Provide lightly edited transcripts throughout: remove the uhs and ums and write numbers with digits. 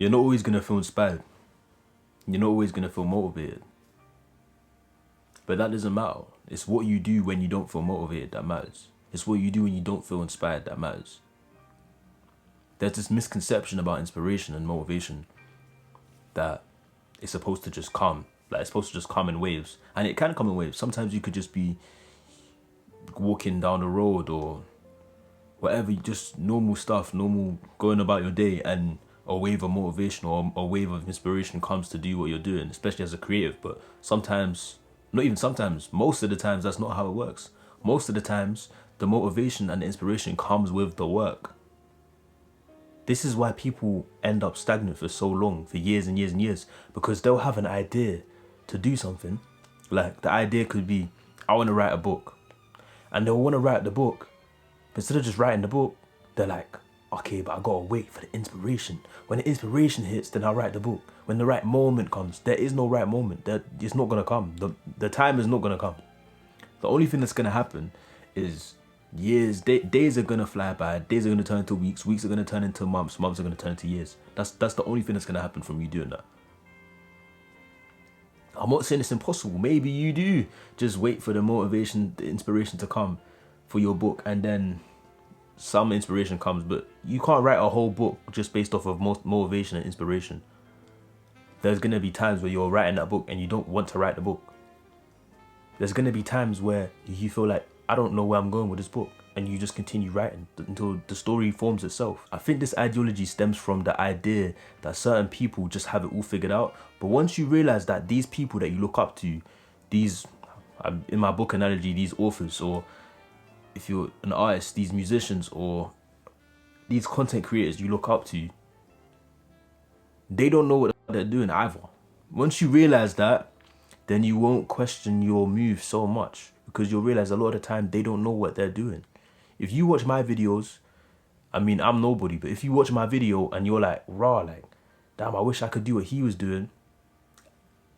You're not always gonna feel inspired. You're not always gonna feel motivated. But that doesn't matter. It's what you do when you don't feel motivated that matters. It's what you do when you don't feel inspired that matters. There's this misconception about inspiration and motivation that it's supposed to just come. Like, it's supposed to just come in waves. And it can come in waves. Sometimes you could just be walking down the road or whatever, just normal stuff, normal going about your day, and a wave of motivation or a wave of inspiration comes to do what you're doing, especially as a creative. But sometimes, not even sometimes, most of the times that's not how it works. Most of the times, the motivation and the inspiration comes with the work. This is why people end up stagnant for so long, for years and years and years, because they'll have an idea to do something. Like, the idea could be, I want to write a book. And they'll want to write the book. But instead of just writing the book, they're like, okay, but I gotta wait for the inspiration. When the inspiration hits, then I'll write the book. When the right moment comes, there is no right moment. It's not gonna come. The time is not gonna come. The only thing that's gonna happen is years, days are gonna fly by, days are gonna turn into weeks, weeks are gonna turn into months, months are gonna turn into years. That's the only thing that's gonna happen from you doing that. I'm not saying it's impossible. Maybe you do just wait for the motivation, the inspiration to come for your book, and then some inspiration comes. But you can't write a whole book just based off of motivation and inspiration. There's going to be times where you're writing that book and you don't want to write the book. There's going to be times where you feel like, I don't know where I'm going with this book, and you just continue writing until the story forms itself. I think this ideology stems from the idea that certain people just have it all figured out. But once you realize that these people that you look up to, these, in my book analogy, these authors, or if you're an artist, these musicians, or these content creators you look up to, they don't know what they're doing either. Once you realize that, then you won't question your move so much, because you'll realize a lot of the time they don't know what they're doing. If you watch my videos, I mean, I'm nobody, but if you watch my video and you're like, raw, like, damn, I wish I could do what he was doing.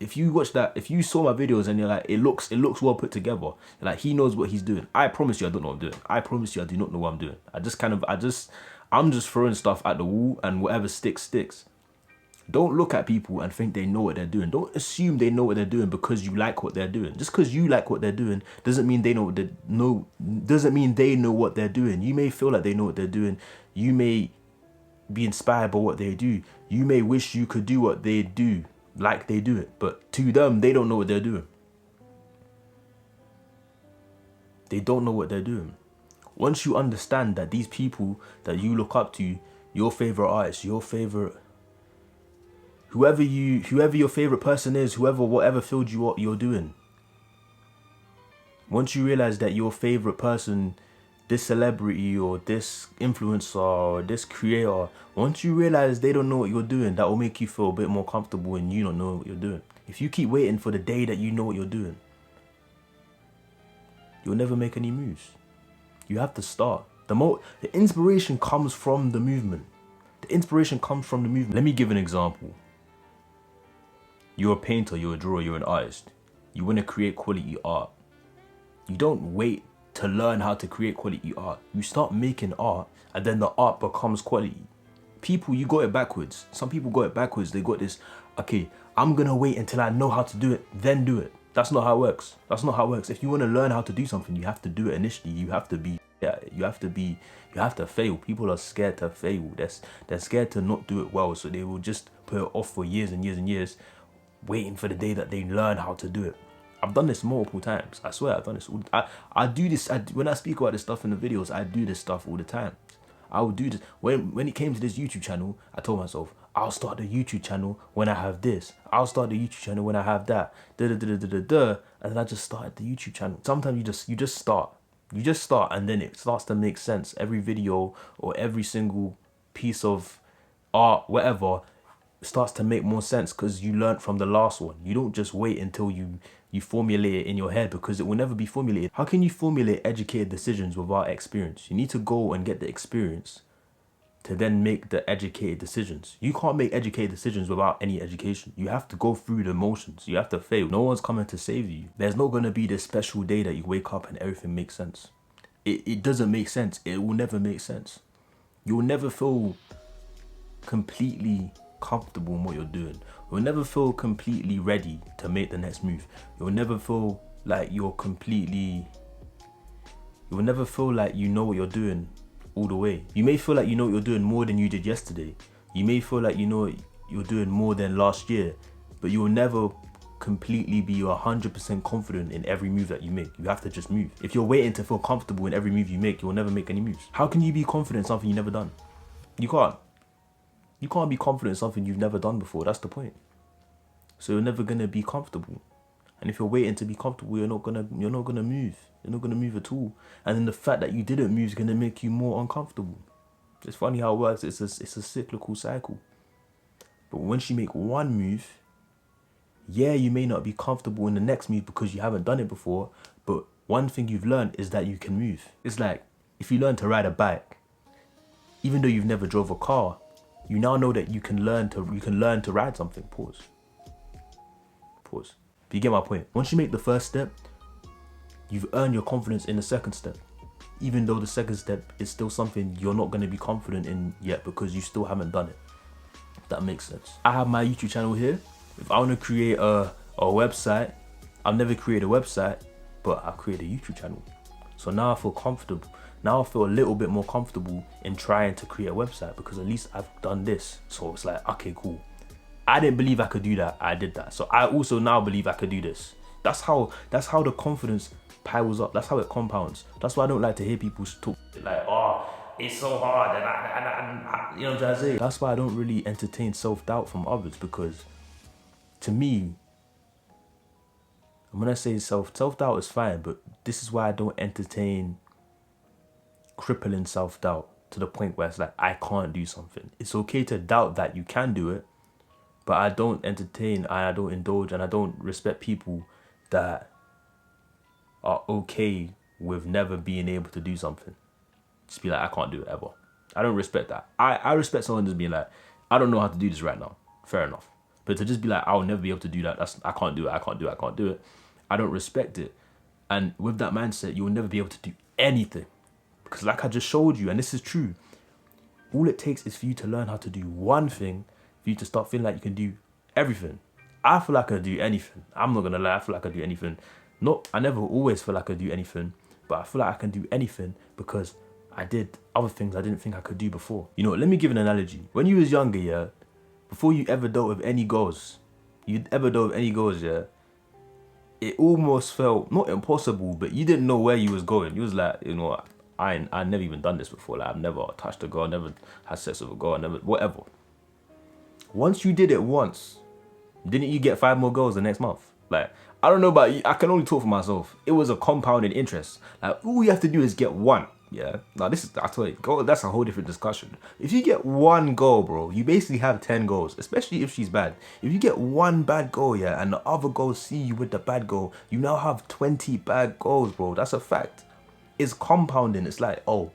If you watch that, if you saw my videos and you're like, it looks well put together, like, he knows what he's doing. I promise you I don't know what I'm doing. I promise you I do not know what I'm doing. I'm just throwing stuff at the wall, and whatever sticks, sticks. Don't look at people and think they know what they're doing. Don't assume they know what they're doing because you like what they're doing. Just because you like what they're doing doesn't mean they know what doesn't mean they know what they're doing. You may feel like they know what they're doing. You may be inspired by what they do. You may wish you could do what they do, like they do it. But to them, they don't know what they're doing. They don't know what they're doing. Once you understand that these people that you look up to, your favorite artists, your favorite, whoever your favorite person is, whatever field you're doing. Once you realize that your favorite person, this celebrity or this influencer or this creator, once you realize they don't know what you're doing, that will make you feel a bit more comfortable and you don't know what you're doing. If you keep waiting for the day that you know what you're doing, you'll never make any moves. You have to start. The inspiration comes from the movement. The inspiration comes from the movement. Let me give an example. You're a painter, you're a drawer, you're an artist. You want to create quality art. You don't wait to learn how to create quality art. You start making art, and then the art becomes quality. People, you got it backwards. Some people got it backwards. They got this, okay, I'm going to wait until I know how to do it, then do it. That's not how it works. That's not how it works. If you want to learn how to do something, you have to do it initially. You have to fail. People are scared to fail. They're scared to not do it well, so they will just put it off for years and years and years, waiting for the day that they learn how to do it. I've done this multiple times. I swear I've done this. I do this. When I speak about this stuff in the videos, I do this stuff all the time. I would do this. When it came to this YouTube channel, I told myself, I'll start the YouTube channel when I have this. I'll start the YouTube channel when I have that. And then I just started the YouTube channel. Sometimes you just start. You just start, and then it starts to make sense. Every video or every single piece of art, whatever, starts to make more sense because you learned from the last one. You don't just wait until you formulate it in your head, because it will never be formulated. How can you formulate educated decisions without experience? You need to go and get the experience to then make the educated decisions. You can't make educated decisions without any education. You have to go through the motions. You have to fail. No one's coming to save you. There's not going to be this special day that you wake up and everything makes sense. It doesn't make sense. It will never make sense. You will never feel completely comfortable in what you're doing. You'll never feel completely ready to make the next move. You'll never feel like you'll never feel like you know what you're doing all the way. You may feel like you know what you're doing more than you did yesterday. You may feel like you know what you're doing more than last year, but you'll never completely be 100% confident in every move that you make. You have to just move. If you're waiting to feel comfortable in every move you make, you'll never make any moves. How can you be confident in something you've never done? You can't. You can't be confident in something you've never done before. That's the point. So you're never gonna be comfortable. And if you're waiting to be comfortable, you're not gonna move. You're not gonna move at all. And then the fact that you didn't move is gonna make you more uncomfortable. It's funny how it works. It's a cyclical cycle. But once you make one move, yeah, you may not be comfortable in the next move because you haven't done it before, but one thing you've learned is that you can move. It's like if you learn to ride a bike, even though you've never drove a car, you now know that you can learn to ride something. Pause. But you get my point. Once you make the first step, you've earned your confidence in the second step. Even though the second step is still something you're not going to be confident in yet because you still haven't done it. If that makes sense. I have my YouTube channel here. If I want to create a website, I've never created a website, but I've created a YouTube channel. So now I feel comfortable. Now I feel a little bit more comfortable in trying to create a website because at least I've done this. So it's like, okay, cool. I didn't believe I could do that. I did that. So I also now believe I could do this. That's how the confidence piles up. That's how it compounds. That's why I don't like to hear people talk like, oh, it's so hard. And I you know what I'm trying to say? That's why I don't really entertain self-doubt from others, because to me, when I say self-doubt is fine, but this is why I don't entertain crippling self-doubt to the point where it's like, I can't do something. It's okay to doubt that you can do it, but I don't entertain, I don't indulge, and I don't respect people that are okay with never being able to do something. Just be like, I can't do it ever. I don't respect that. I respect someone just being like, I don't know how to do this right now. Fair enough. But to just be like, I'll never be able to do that. I can't do it. I don't respect it. And with that mindset, you'll never be able to do anything. Because like I just showed you, and this is true, all it takes is for you to learn how to do one thing, for you to start feeling like you can do everything. I feel like I can do anything. I'm not going to lie, I feel like I do anything. I never always feel like I do anything, but I feel like I can do anything because I did other things I didn't think I could do before. You know, let me give an analogy. When you was younger, yeah, before you ever dealt with any goals, yeah, it almost felt, not impossible, but you didn't know where you was going. You was like, you know, I never even done this before. Like, I've never touched a girl, never had sex with a girl, never, whatever. Once you did it once, didn't you get 5 more girls the next month? Like, I don't know about you, I can only talk for myself. It was a compounding interest. Like, all you have to do is get one. Yeah. Now I tell you, that's a whole different discussion. If you get one goal, bro, you basically have 10 goals, especially if she's bad. If you get one bad goal, yeah, and the other girls see you with the bad goal, you now have 20 bad goals, bro. That's a fact. It's compounding. It's like, oh,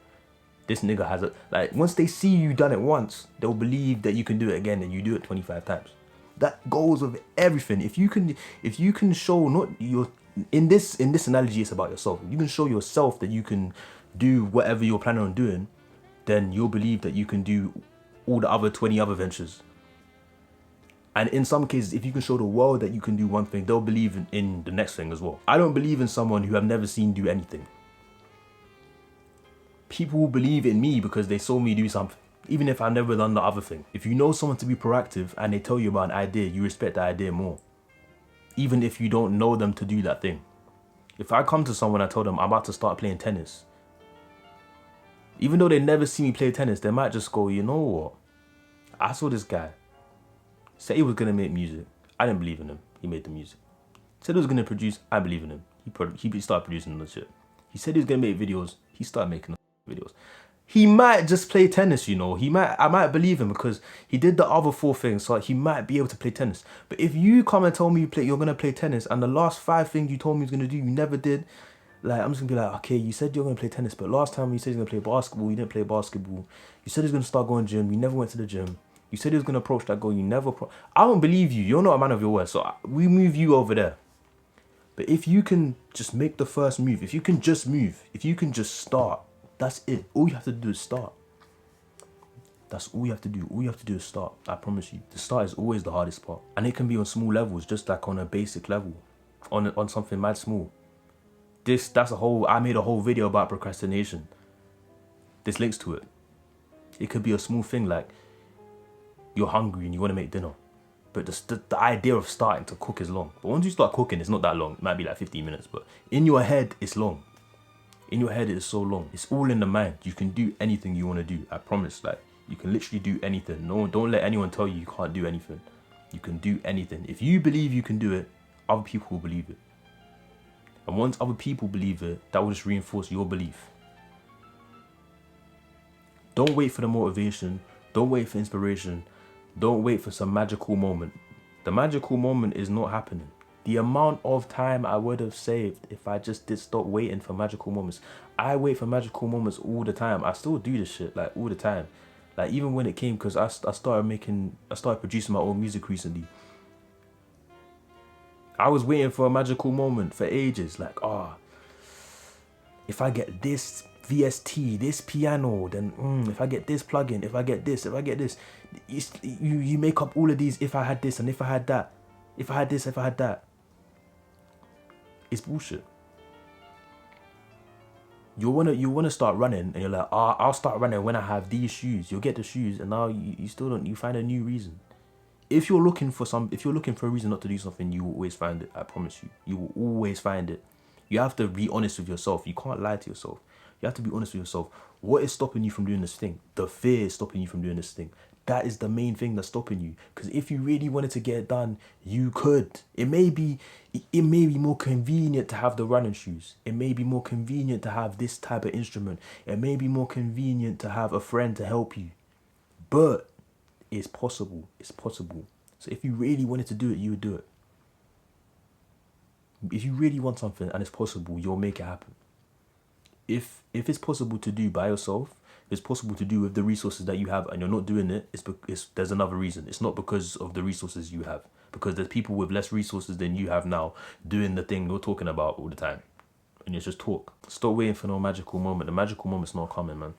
this nigga has it. Like, once they see you done it once, they'll believe that you can do it again, and you do it 25 times. That goes with everything. If you can show, not your, in this analogy, it's about yourself. If you can show yourself that you can do whatever you're planning on doing, then you'll believe that you can do all the other 20 other ventures. And in some cases, if you can show the world that you can do one thing, they'll believe in the next thing as well. I don't believe in someone who I've never seen do anything. People will believe in me because they saw me do something, even if I've never done the other thing. If you know someone to be proactive and they tell you about an idea, you respect the idea more, even if you don't know them to do that thing. If I come to someone and I tell them I'm about to start playing tennis, even though they never see me play tennis, they might just go, you know what? I saw this guy say he was going to make music. I didn't believe in him. He made the music. Said he was going to produce. I believe in him. He started producing the shit. He said he was going to make videos. He started making the videos. He might just play tennis, you know. I might believe him because he did the other 4 things, so he might be able to play tennis. But if you come and tell me you're going to play tennis and the last 5 things you told me you was going to do, you never did, like, I'm just going to be like, okay, you said you're going to play tennis, but last time you said you're going to play basketball, you didn't play basketball. You said you was going to start going to the gym, you never went to the gym. You said you was going to approach that goal, you never I don't believe you. You're not a man of your word, so we move you over there. But if you can just make the first move, if you can just move, if you can just start, that's it. All you have to do is start. That's all you have to do. All you have to do is start. I promise you. The start is always the hardest part. And it can be on small levels, just like on a basic level. On something mad small. I made a whole video about procrastination. This links to it. It could be a small thing like you're hungry and you want to make dinner. But the idea of starting to cook is long. But once you start cooking, it's not that long. It might be like 15 minutes. But in your head, it's long. In your head, it is so long. It's all in the mind. You can do anything you want to do. I promise. Like, you can literally do anything. No, don't let anyone tell you can't do anything. You can do anything. If you believe you can do it, other people will believe it. And once other people believe it, that will just reinforce your belief. Don't wait for the motivation. Don't wait for inspiration. Don't wait for some magical moment. The magical moment is not happening. The amount of time I would have saved if I just did stop waiting for magical moments. I wait for magical moments all the time. I still do this shit like all the time. Like even when it came, because I started producing my own music recently. I was waiting for a magical moment for ages. Like, if I get this VST, this piano, then if I get this plugin, if I get this, you make up all of these. If I had this and if I had that, if I had this, if I had that. It's bullshit. You wanna start running, and you're like, I'll start running when I have these shoes. You'll get the shoes, and now you still don't. You find a new reason. If you're looking for a reason not to do something, you will always find it. I promise you. You will always find it. You have to be honest with yourself. You can't lie to yourself. You have to be honest with yourself. What is stopping you from doing this thing? The fear is stopping you from doing this thing. That is the main thing that's stopping you. Because if you really wanted to get it done, you could. It may be more convenient to have the running shoes. It may be more convenient to have this type of instrument. It may be more convenient to have a friend to help you. But it's possible. It's possible. So if you really wanted to do it, you would do it. If you really want something and it's possible, you'll make it happen. If it's possible to do by yourself, if it's possible to do with the resources that you have and you're not doing it, there's another reason. It's not because of the resources you have. Because there's people with less resources than you have now doing the thing you're talking about all the time. And it's just talk. Stop waiting for no magical moment. The magical moment's not coming, man.